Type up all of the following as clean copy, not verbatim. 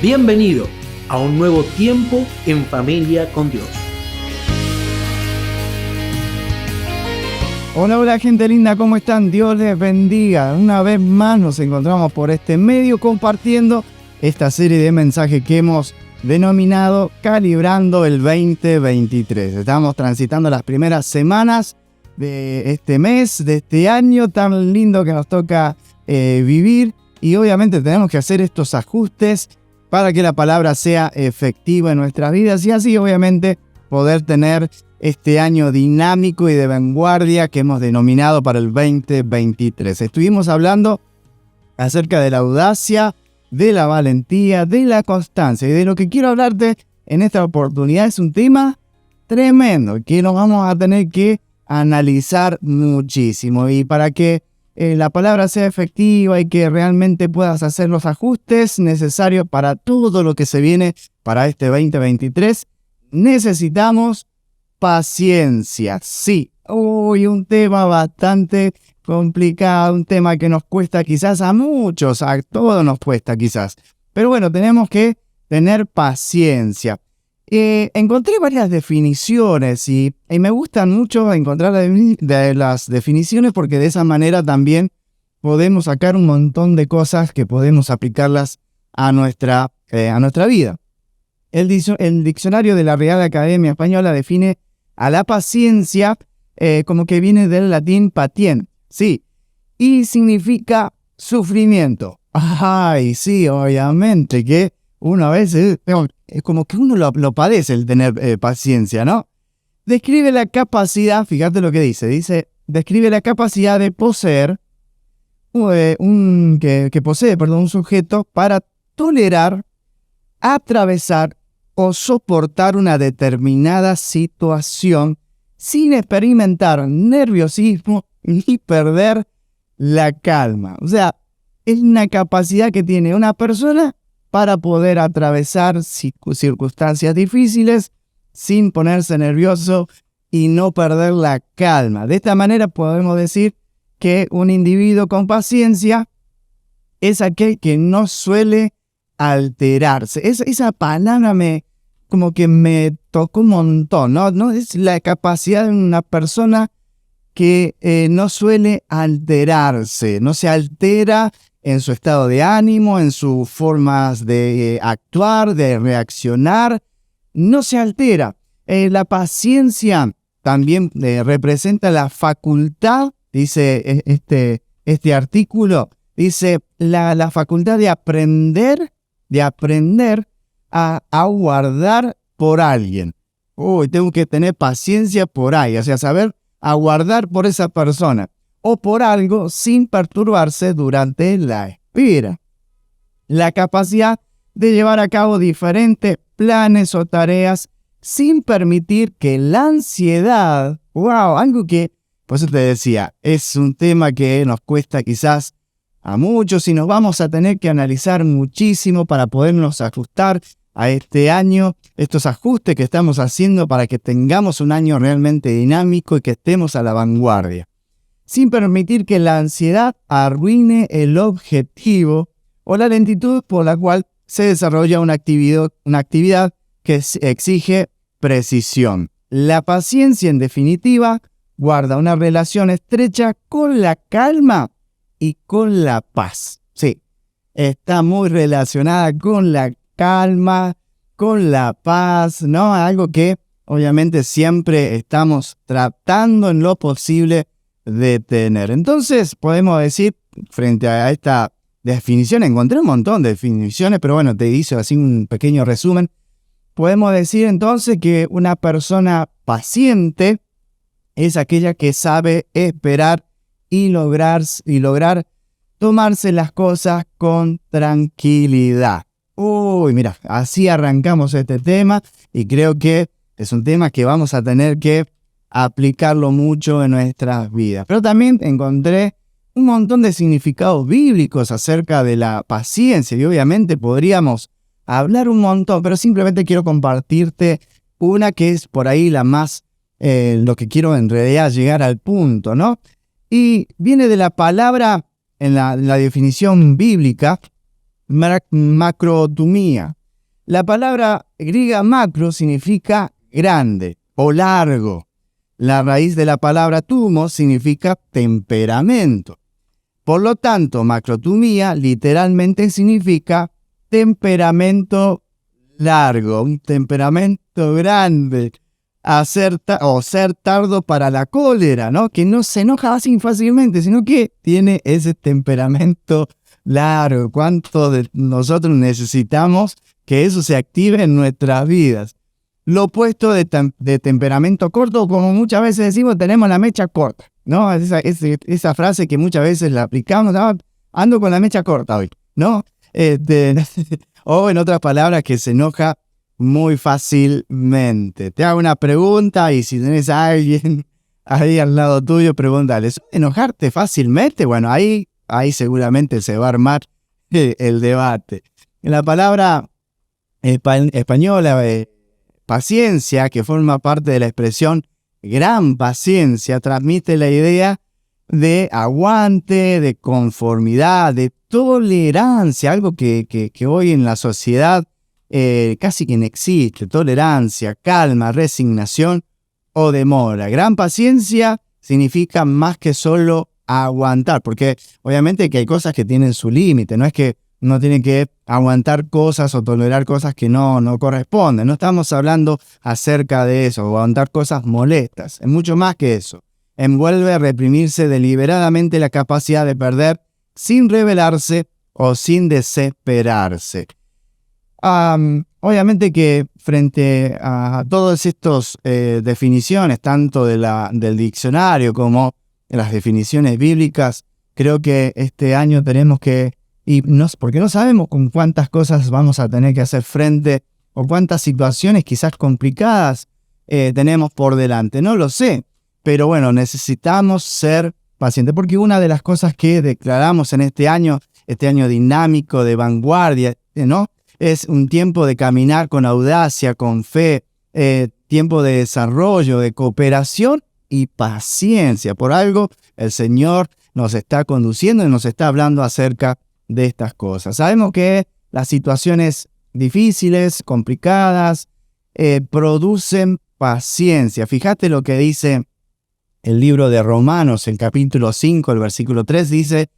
Bienvenido a un nuevo tiempo en familia con Dios. Hola gente linda, ¿cómo están? Dios les bendiga. Una vez más nos encontramos por este medio compartiendo esta serie de mensajes que hemos denominado Calibrando el 2023. Estamos transitando las primeras semanas de este mes, de este año tan lindo que nos toca vivir, y obviamente tenemos que hacer estos ajustes para que la palabra sea efectiva en nuestras vidas y así obviamente poder tener este año dinámico y de vanguardia que hemos denominado para el 2023. Estuvimos hablando acerca de la audacia, de la valentía, de la constancia, y de lo que quiero hablarte en esta oportunidad es un tema tremendo que nos vamos a tener que analizar muchísimo, y para que la palabra sea efectiva y que realmente puedas hacer los ajustes necesarios para todo lo que se viene para este 2023, necesitamos paciencia. Sí, un tema bastante complicado, un tema que nos cuesta quizás a muchos, a todos nos cuesta quizás. Pero bueno, tenemos que tener paciencia. Encontré varias definiciones y me gustan mucho encontrar las definiciones porque de esa manera también podemos sacar un montón de cosas que podemos aplicarlas a nuestra vida. El diccionario de la Real Academia Española define a la paciencia como que viene del latín patien, sí, y significa sufrimiento. Ay, sí, obviamente que uno a veces es como que uno lo padece el tener paciencia, ¿no? Describe la capacidad, fíjate lo que dice, describe la capacidad de poseer, que posee un sujeto para tolerar, atravesar o soportar una determinada situación sin experimentar nerviosismo ni perder la calma. O sea, es una capacidad que tiene una persona para poder atravesar circunstancias difíciles sin ponerse nervioso y no perder la calma. De esta manera podemos decir que un individuo con paciencia es aquel que no suele alterarse. Esa palabra como que me tocó un montón, ¿no? Es la capacidad de una persona que no suele alterarse, no se altera en su estado de ánimo, en sus formas de actuar, de reaccionar, no se altera. La paciencia también representa la facultad, dice este artículo, dice la facultad de aprender a aguardar por alguien. Tengo que tener paciencia por ahí, o sea, saber aguardar por esa persona o por algo sin perturbarse durante la espera. La capacidad de llevar a cabo diferentes planes o tareas sin permitir que la ansiedad, algo que, por eso te decía, es un tema que nos cuesta quizás a muchos y nos vamos a tener que analizar muchísimo para podernos ajustar a este año, estos ajustes que estamos haciendo para que tengamos un año realmente dinámico y que estemos a la vanguardia, sin permitir que la ansiedad arruine el objetivo o la lentitud por la cual se desarrolla una actividad que exige precisión. La paciencia, en definitiva, guarda una relación estrecha con la calma y con la paz. Sí, está muy relacionada con la calma, con la paz, ¿no? Algo que obviamente siempre estamos tratando en lo posible de tener. Entonces podemos decir, frente a esta definición, encontré un montón de definiciones, pero bueno, te hice así un pequeño resumen. Podemos decir entonces que una persona paciente es aquella que sabe esperar y lograr tomarse las cosas con tranquilidad. Uy, mira, así arrancamos este tema y creo que es un tema que vamos a tener que aplicarlo mucho en nuestras vidas. Pero también encontré un montón de significados bíblicos acerca de la paciencia y obviamente podríamos hablar un montón, pero simplemente quiero compartirte una que es por ahí la más, lo que quiero en realidad llegar al punto, ¿no? Y viene de la palabra, en la definición bíblica, macrotumía. La palabra griega macro significa grande o largo. La raíz de la palabra tumo significa temperamento. Por lo tanto, macrotumía literalmente significa temperamento largo, un temperamento grande, ser tardo para la cólera, ¿no? Que no se enoja así fácilmente, sino que tiene ese temperamento largo. ¿Cuánto de nosotros necesitamos que eso se active en nuestras vidas? Lo opuesto de temperamento corto, como muchas veces decimos, tenemos la mecha corta, ¿no? Esa frase que muchas veces la aplicamos, ¿no? Ando con la mecha corta hoy, ¿no? O en otras palabras, que se enoja muy fácilmente. Te hago una pregunta y si tenés a alguien ahí al lado tuyo, pregúntale, ¿suele enojarte fácilmente? Bueno, ahí seguramente se va a armar el debate. La palabra española, paciencia, que forma parte de la expresión gran paciencia, transmite la idea de aguante, de conformidad, de tolerancia, algo que hoy en la sociedad casi que no existe. Tolerancia, calma, resignación o demora. Gran paciencia significa más que solo aguantar, porque obviamente que hay cosas que tienen su límite, no es que uno tiene que aguantar cosas o tolerar cosas que no corresponden. No estamos hablando acerca de eso, o aguantar cosas molestas. Es mucho más que eso. Envuelve a reprimirse deliberadamente la capacidad de perder sin rebelarse o sin desesperarse. Obviamente que frente a todas estas definiciones, tanto del diccionario como de las definiciones bíblicas, creo que este año tenemos que, porque no sabemos con cuántas cosas vamos a tener que hacer frente o cuántas situaciones quizás complicadas tenemos por delante. No lo sé, pero bueno, necesitamos ser pacientes, porque una de las cosas que declaramos en este año dinámico de vanguardia, ¿no? Es un tiempo de caminar con audacia, con fe, tiempo de desarrollo, de cooperación y paciencia. Por algo el Señor nos está conduciendo y nos está hablando acerca de estas cosas. Sabemos que las situaciones difíciles, complicadas, producen paciencia. Fíjate lo que dice el libro de Romanos, el capítulo 5, el versículo 3, dice: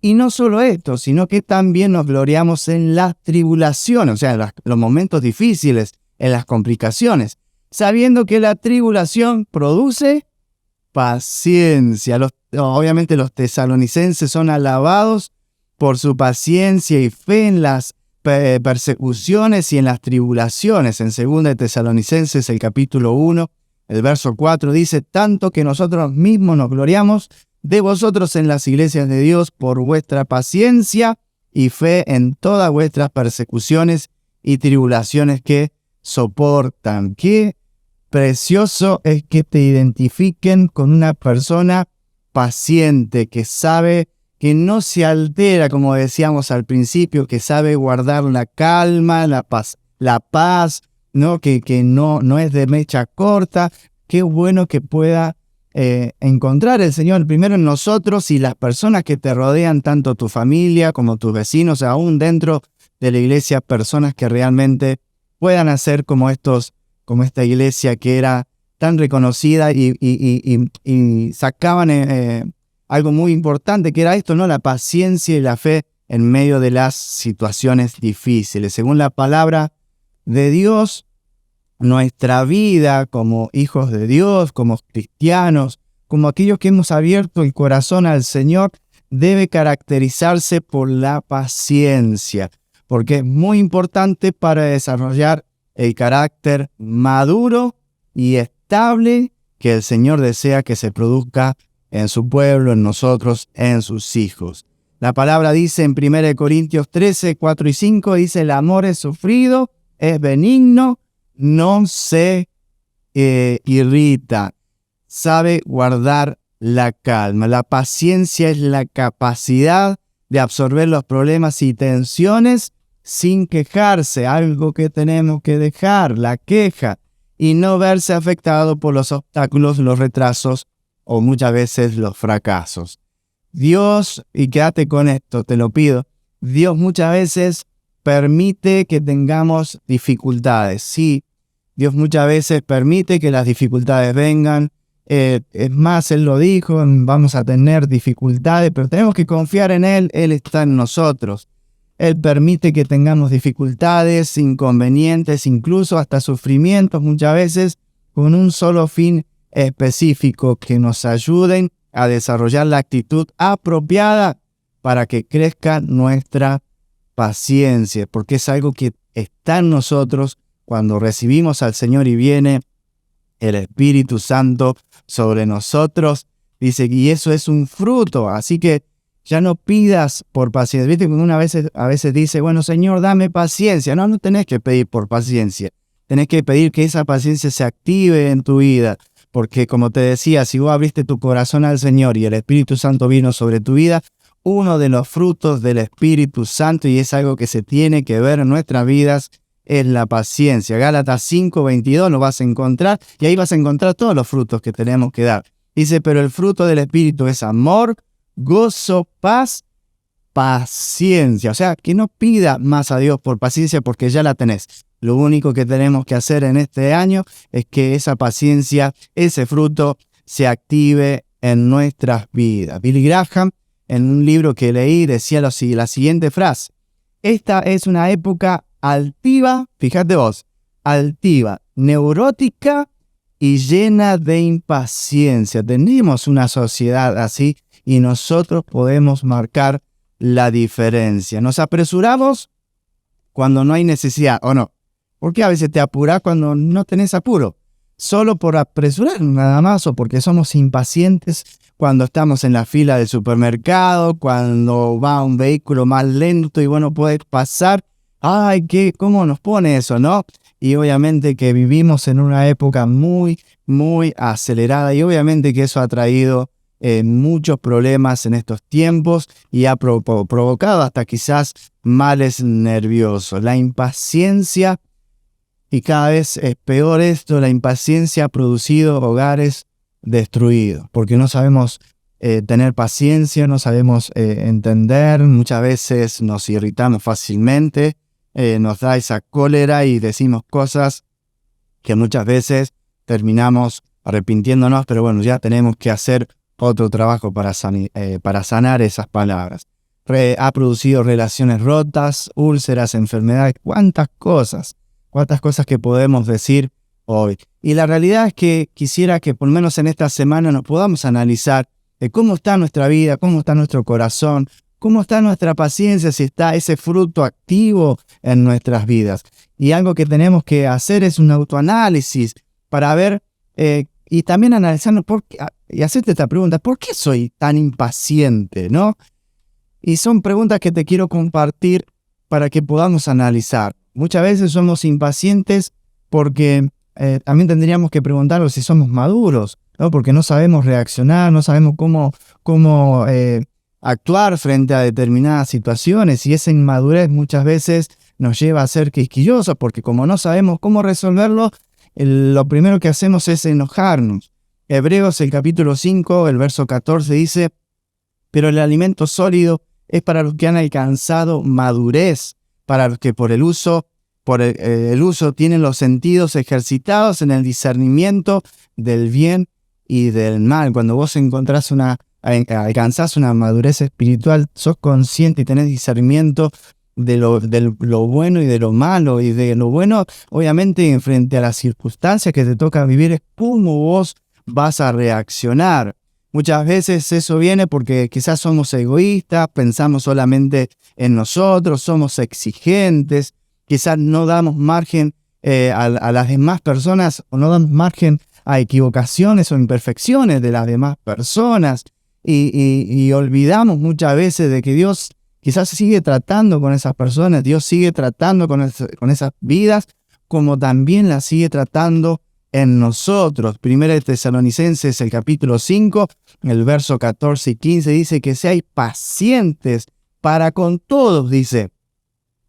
y no solo esto, sino que también nos gloriamos en las tribulaciones, o sea, en los momentos difíciles, en las complicaciones, sabiendo que la tribulación produce paciencia. Obviamente los tesalonicenses son alabados por su paciencia y fe en las persecuciones y en las tribulaciones. En 2 Tesalonicenses, el capítulo 1, el verso 4, dice: tanto que nosotros mismos nos gloriamos de vosotros en las iglesias de Dios por vuestra paciencia y fe en todas vuestras persecuciones y tribulaciones que soportan. Qué precioso es que te identifiquen con una persona paciente, que sabe, que no se altera, como decíamos al principio, que sabe guardar la calma, la paz, ¿no? Que no es de mecha corta. Qué bueno que pueda encontrar el Señor primero en nosotros y las personas que te rodean, tanto tu familia como tus vecinos, aún dentro de la iglesia, personas que realmente puedan hacer como esta iglesia que era tan reconocida y sacaban algo muy importante, que era esto, ¿no? La paciencia y la fe en medio de las situaciones difíciles. Según la palabra de Dios, nuestra vida como hijos de Dios, como cristianos, como aquellos que hemos abierto el corazón al Señor, debe caracterizarse por la paciencia, porque es muy importante para desarrollar el carácter maduro y estable que el Señor desea que se produzca en su pueblo, en nosotros, en sus hijos. La palabra dice en 1 Corintios 13, 4 y 5, dice: el amor es sufrido, es benigno, no se irrita, sabe guardar la calma. La paciencia es la capacidad de absorber los problemas y tensiones sin quejarse, algo que tenemos que dejar, la queja, y no verse afectado por los obstáculos, los retrasos o muchas veces los fracasos. Dios, y quédate con esto, te lo pido, Dios muchas veces permite que tengamos dificultades. Sí, Dios muchas veces permite que las dificultades vengan. Es más, Él lo dijo, vamos a tener dificultades, pero tenemos que confiar en Él está en nosotros. Él permite que tengamos dificultades, inconvenientes, incluso hasta sufrimientos muchas veces, con un solo fin específico: que nos ayuden a desarrollar la actitud apropiada para que crezca nuestra paciencia, porque es algo que está en nosotros cuando recibimos al Señor y viene el Espíritu Santo sobre nosotros. Dice, y eso es un fruto, así que ya no pidas por paciencia. Viste que uno a veces dice, bueno, Señor, dame paciencia. No tenés que pedir por paciencia. Tenés que pedir que esa paciencia se active en tu vida. Porque como te decía, si vos abriste tu corazón al Señor y el Espíritu Santo vino sobre tu vida, uno de los frutos del Espíritu Santo, y es algo que se tiene que ver en nuestras vidas, es la paciencia. Gálatas 5:22 lo vas a encontrar, y ahí vas a encontrar todos los frutos que tenemos que dar. Dice, pero el fruto del Espíritu es amor, gozo, paz, paciencia. O sea, que no pida más a Dios por paciencia porque ya la tenés. Lo único que tenemos que hacer en este año es que esa paciencia, ese fruto, se active en nuestras vidas. Billy Graham, en un libro que leí, decía la siguiente frase: esta es una época altiva, fíjate vos, altiva, neurótica y llena de impaciencia. Tenemos una sociedad así y nosotros podemos marcar la diferencia. Nos apresuramos cuando no hay necesidad, ¿o no? ¿Por qué a veces te apurás cuando no tenés apuro? Solo por apresurar nada más, o porque somos impacientes cuando estamos en la fila del supermercado, cuando va un vehículo más lento y bueno, puedes pasar. ¡Ay, cómo nos pone eso!, ¿no? Y obviamente que vivimos en una época muy, muy acelerada, y obviamente que eso ha traído muchos problemas en estos tiempos y ha provocado hasta quizás males nerviosos. La impaciencia, y cada vez es peor esto, la impaciencia ha producido hogares destruidos, porque no sabemos tener paciencia, no sabemos entender, muchas veces nos irritamos fácilmente, nos da esa cólera y decimos cosas que muchas veces terminamos arrepintiéndonos, pero bueno, ya tenemos que hacer otro trabajo para sanar esas palabras. Ha producido relaciones rotas, úlceras, enfermedades, cuántas cosas que podemos decir hoy. Y la realidad es que quisiera que por lo menos en esta semana nos podamos analizar cómo está nuestra vida, cómo está nuestro corazón, cómo está nuestra paciencia, si está ese fruto activo en nuestras vidas. Y algo que tenemos que hacer es un autoanálisis para ver y también analizarnos y hacerte esta pregunta: ¿por qué soy tan impaciente?, ¿no? Y son preguntas que te quiero compartir para que podamos analizar. Muchas veces somos impacientes porque también tendríamos que preguntarnos si somos maduros, ¿no? Porque no sabemos reaccionar, no sabemos cómo actuar frente a determinadas situaciones, y esa inmadurez muchas veces nos lleva a ser quisquillosos, porque como no sabemos cómo resolverlo, lo primero que hacemos es enojarnos. Hebreos, el capítulo 5, el verso 14 dice: pero el alimento sólido es para los que han alcanzado madurez, para los que por el uso tienen los sentidos ejercitados en el discernimiento del bien y del mal. Cuando vos alcanzás una madurez espiritual, sos consciente y tenés discernimiento de lo bueno y de lo malo, y de lo bueno, obviamente, frente a las circunstancias que te toca vivir, es cómo vos vas a reaccionar. Muchas veces eso viene porque quizás somos egoístas, pensamos solamente en nosotros, somos exigentes, quizás no damos margen a las demás personas, o no damos margen a equivocaciones o imperfecciones de las demás personas y olvidamos muchas veces de que Dios quizás sigue tratando con esas personas, Dios sigue tratando con esas vidas, como también las sigue tratando en nosotros. 1 Tesalonicenses, el capítulo 5, el verso 14 y 15, dice que seáis pacientes para con todos, dice.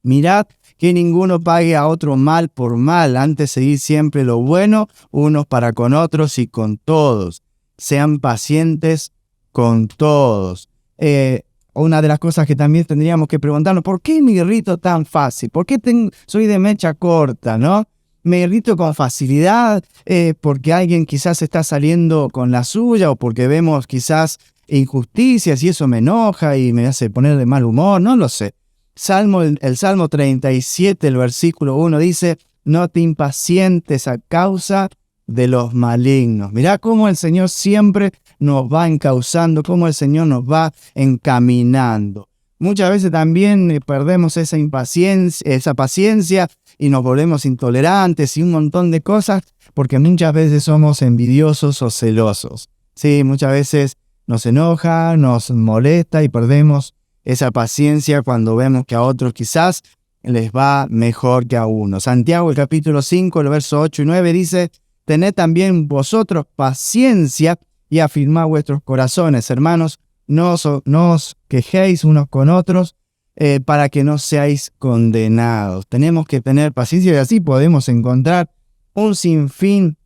Mirad que ninguno pague a otro mal por mal, antes seguid siempre lo bueno, unos para con otros y con todos. Sean pacientes con todos. Una de las cosas que también tendríamos que preguntarnos, ¿por qué me irrito tan fácil? ¿Por qué soy de mecha corta, no? Me irrito con facilidad porque alguien quizás está saliendo con la suya o porque vemos quizás injusticias y eso me enoja y me hace poner de mal humor, no lo sé. El Salmo 37, el versículo 1 dice, no te impacientes a causa de los malignos. Mirá cómo el Señor siempre nos va encauzando, cómo el Señor nos va encaminando. Muchas veces también perdemos esa paciencia y nos volvemos intolerantes y un montón de cosas porque muchas veces somos envidiosos o celosos. Sí, muchas veces nos enoja, nos molesta y perdemos esa paciencia cuando vemos que a otros quizás les va mejor que a uno. Santiago, el capítulo 5, el verso 8 y 9 dice, tened también vosotros paciencia y afirmad vuestros corazones, hermanos, no os quejéis unos con otros para que no seáis condenados. Tenemos que tener paciencia y así podemos encontrar un sinfín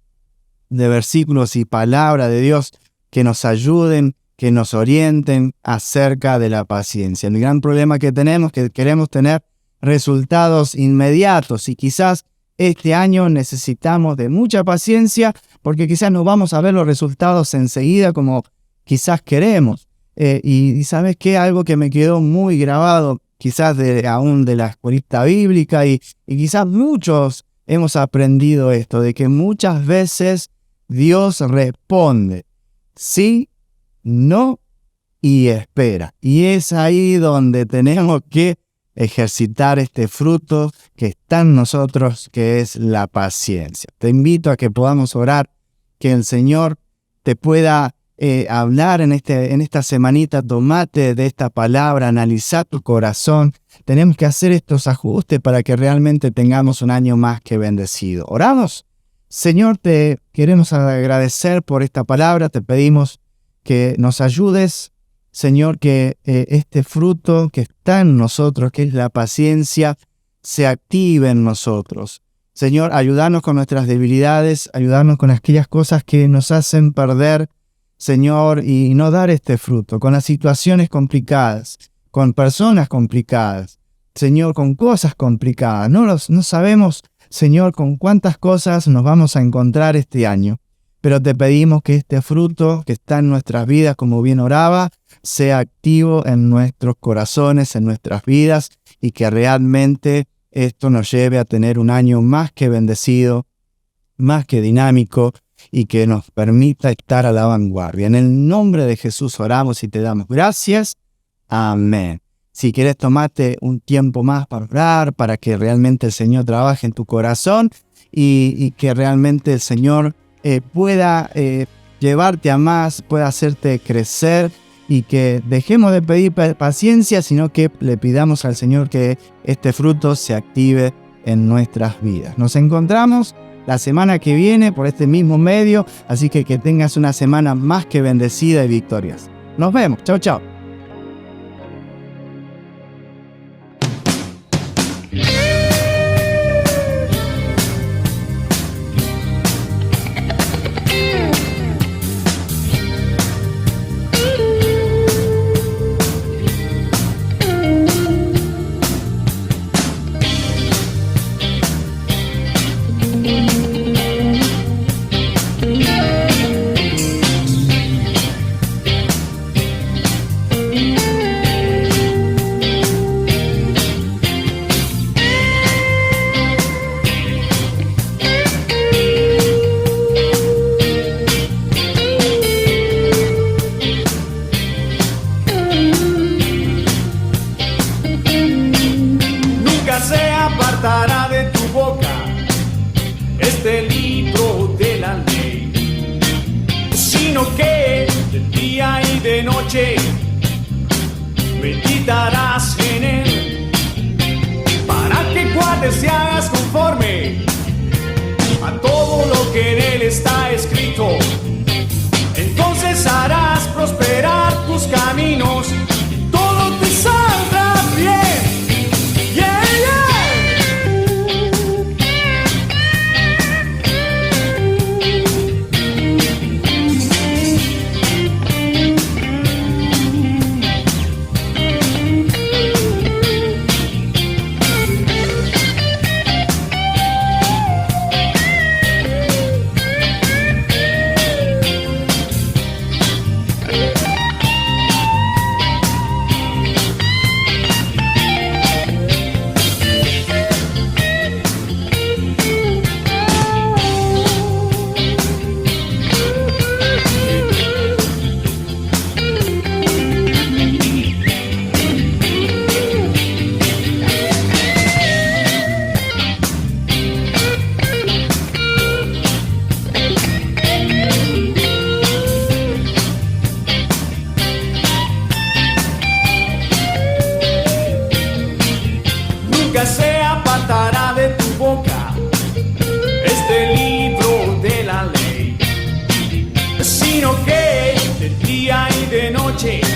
de versículos y palabras de Dios que nos ayuden, que nos orienten acerca de la paciencia. El gran problema que tenemos es que queremos tener resultados inmediatos y quizás este año necesitamos de mucha paciencia porque quizás no vamos a ver los resultados enseguida como quizás queremos. Y ¿sabes qué? Algo que me quedó muy grabado, quizás aún de la escuelita bíblica y quizás muchos hemos aprendido esto, de que muchas veces Dios responde sí, no y espera. Y es ahí donde tenemos que ejercitar este fruto que está en nosotros, que es la paciencia. Te invito a que podamos orar, que el Señor te pueda hablar en esta semanita. Tomate de esta palabra, analiza tu corazón. Tenemos que hacer estos ajustes para que realmente tengamos un año más que bendecido. ¿Oramos? Señor, te queremos agradecer por esta palabra. Te pedimos que nos ayudes, Señor, que este fruto que está en nosotros, que es la paciencia, se active en nosotros. Señor, ayúdanos con nuestras debilidades, ayúdanos con aquellas cosas que nos hacen perder, Señor, y no dar este fruto, con las situaciones complicadas, con personas complicadas, Señor, con cosas complicadas. No sabemos, Señor, con cuántas cosas nos vamos a encontrar este año, pero te pedimos que este fruto que está en nuestras vidas, como bien oraba, sea activo en nuestros corazones, en nuestras vidas, y que realmente esto nos lleve a tener un año más que bendecido, más que dinámico, y que nos permita estar a la vanguardia. En el nombre de Jesús oramos y te damos gracias. Amén. Si quieres, tomate un tiempo más para orar, para que realmente el Señor trabaje en tu corazón y que realmente el Señor pueda llevarte a más, pueda hacerte crecer y que dejemos de pedir paciencia, sino que le pidamos al Señor que este fruto se active en nuestras vidas. Nos encontramos la semana que viene por este mismo medio, así que tengas una semana más que bendecida y victoriosa. Nos vemos. Chao, chao. noche meditarás en él, para que guardes y hagas conforme a todo lo que en él está escrito. Entonces harás prosperar tus caminos y todo te saldrá bien. Yeah, nunca se apartará de tu boca este libro de la ley, sino que de día y de noche